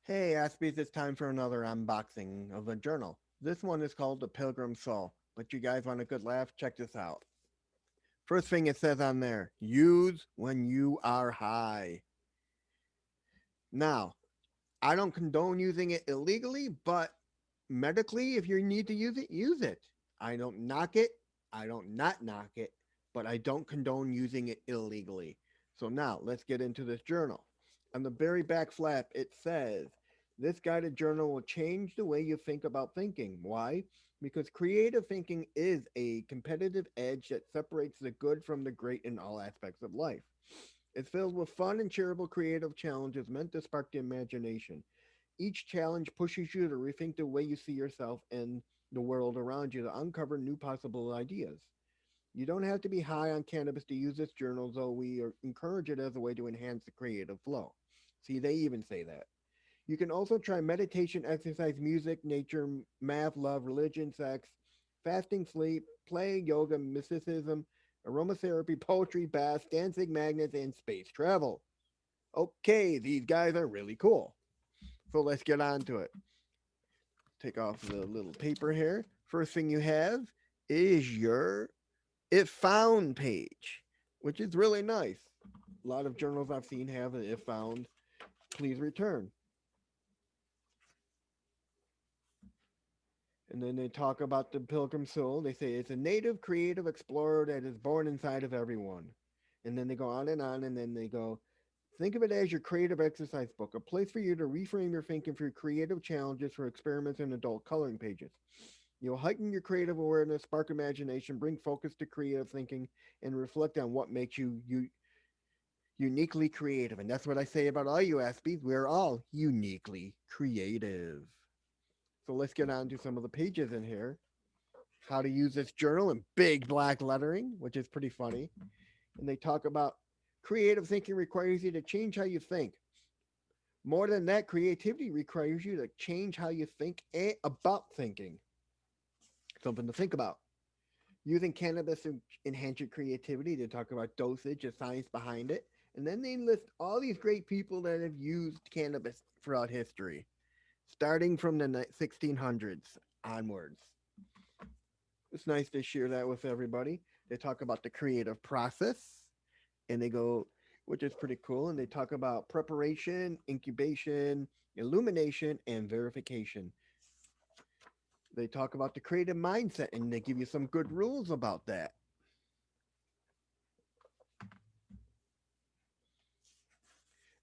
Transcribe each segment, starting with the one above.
Hey, Aspies, it's time for another unboxing of a journal. This one is called the Pilgrim Soul. But you guys want a good laugh? Check this out. First thing it says on there, use when you are high. Now, I don't condone using it illegally, but medically, if you need to use it, use it. I don't knock it. I don't not knock it, but I don't condone using it illegally. So now let's get into this journal. On the very back flap, it says, this guided journal will change the way you think about thinking. Why? Because creative thinking is a competitive edge that separates the good from the great in all aspects of life. It's filled with fun and cheerable creative challenges meant to spark the imagination. Each challenge pushes you to rethink the way you see yourself and the world around you to uncover new possible ideas. You don't have to be high on cannabis to use this journal, though encourage it as a way to enhance the creative flow. See, they even say that. You can also try meditation, exercise, music, nature, math, love, religion, sex, fasting, sleep, play, yoga, mysticism, aromatherapy, poetry, baths, dancing, magnets, and space travel. Okay, these guys are really cool. So let's get on to it. Take off the little paper here. First thing you have is your If Found page, which is really nice. A lot of journals I've seen have an If Found, please return. And then they talk about the Pilgrim Soul. They say it's a native creative explorer that is born inside of everyone. And then they go on, and then they go, think of it as your creative exercise book, a place for you to reframe your thinking through creative challenges for experiments and adult coloring pages. You'll heighten your creative awareness, spark imagination, bring focus to creative thinking, and reflect on what makes you uniquely creative. And that's what I say about all you Aspies. We're all uniquely creative. So let's get on to some of the pages in here. How to use this journal in big black lettering, which is pretty funny. And they talk about creative thinking requires you to change how you think. More than that, creativity requires you to change how you think about thinking. Something to think about. Using cannabis to enhance your creativity. They talk about dosage, the science behind it. And then they list all these great people that have used cannabis throughout history, starting from the 1600s onwards. It's nice to share that with everybody. They talk about the creative process, and they go, which is pretty cool. And they talk about preparation, incubation, illumination, and verification. They talk about the creative mindset, and they give you some good rules about that.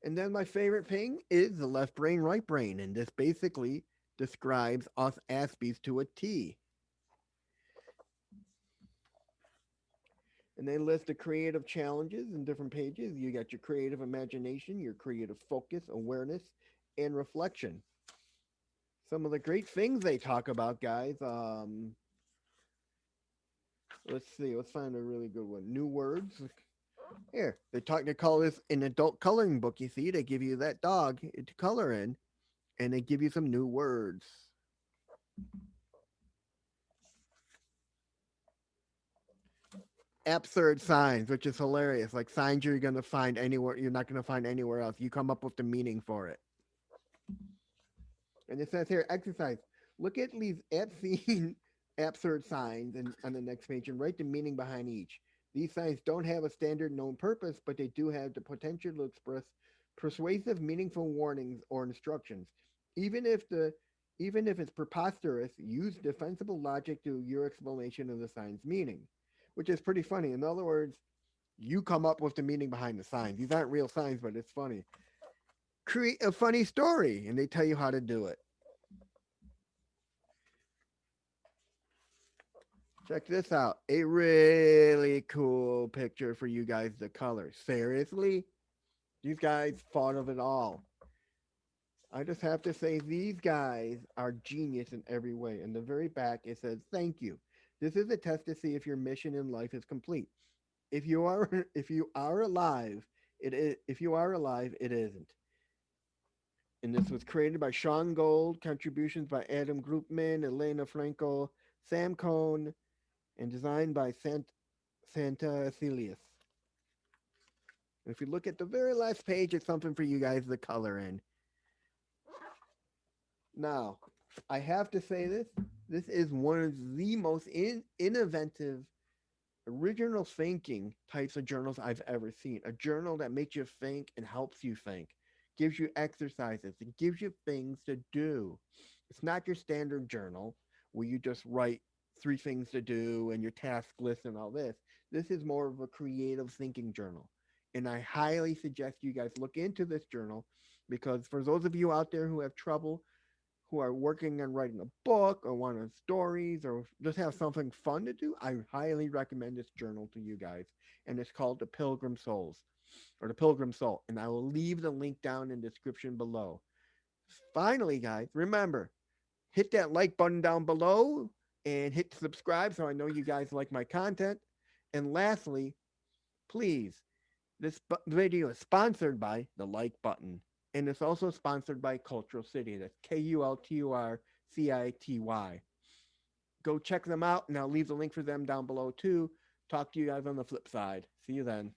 And then my favorite thing is the left brain, right brain. And this basically describes us Aspies to a T. And they list the creative challenges in different pages. You got your creative imagination, your creative focus, awareness, and reflection. Some of the great things they talk about, guys. Let's see. Let's find a really good one. New words. Here, they call this an adult coloring book. You see, they give you that dog to color in, and they give you some new words. Absurd signs, which is hilarious. Like signs you're gonna find anywhere, you're not gonna find anywhere else. You come up with the meaning for it. And it says here, exercise. Look at these obscene, absurd signs on the next page and write the meaning behind each. These signs don't have a standard known purpose, but they do have the potential to express persuasive, meaningful warnings or instructions. Even if the even if it's preposterous, use defensible logic to your explanation of the sign's meaning, which is pretty funny. In other words, you come up with the meaning behind the signs. These aren't real signs, but it's funny. Create a funny story, and they tell you how to do it. Check this out. A really cool picture for you guys to color. Seriously? These guys thought of it all. I just have to say these guys are genius in every way. In the very back it says thank you. This is a test to see if your mission in life is complete. If you are if you are alive, it is if you are alive, it isn't. And this was created by Sean Gold, contributions by Adam Groupman, Elena Franco, Sam Cohn, and designed by Santa Celius. If you look at the very last page, it's something for you guys to color in. Now, I have to say this. This is one of the most innovative, original thinking types of journals I've ever seen. A journal that makes you think and helps you think, gives you exercises, and gives you things to do. It's not your standard journal where you just write three things to do and your task list and all this. This is more of a creative thinking journal. And I highly suggest you guys look into this journal because for those of you out there who have trouble, who are working on writing a book or want to stories or just have something fun to do, I highly recommend this journal to you guys. And it's called the Pilgrim Souls or the Pilgrim Soul. And I will leave the link down in the description below. Finally, guys, remember, hit that like button down below and hit subscribe so I know you guys like my content. And lastly, please, this video is sponsored by the like button. And it's also sponsored by Cultural City. That's KULTURCITY. Go check them out, and I'll leave the link for them down below too. Talk to you guys on the flip side. See you then.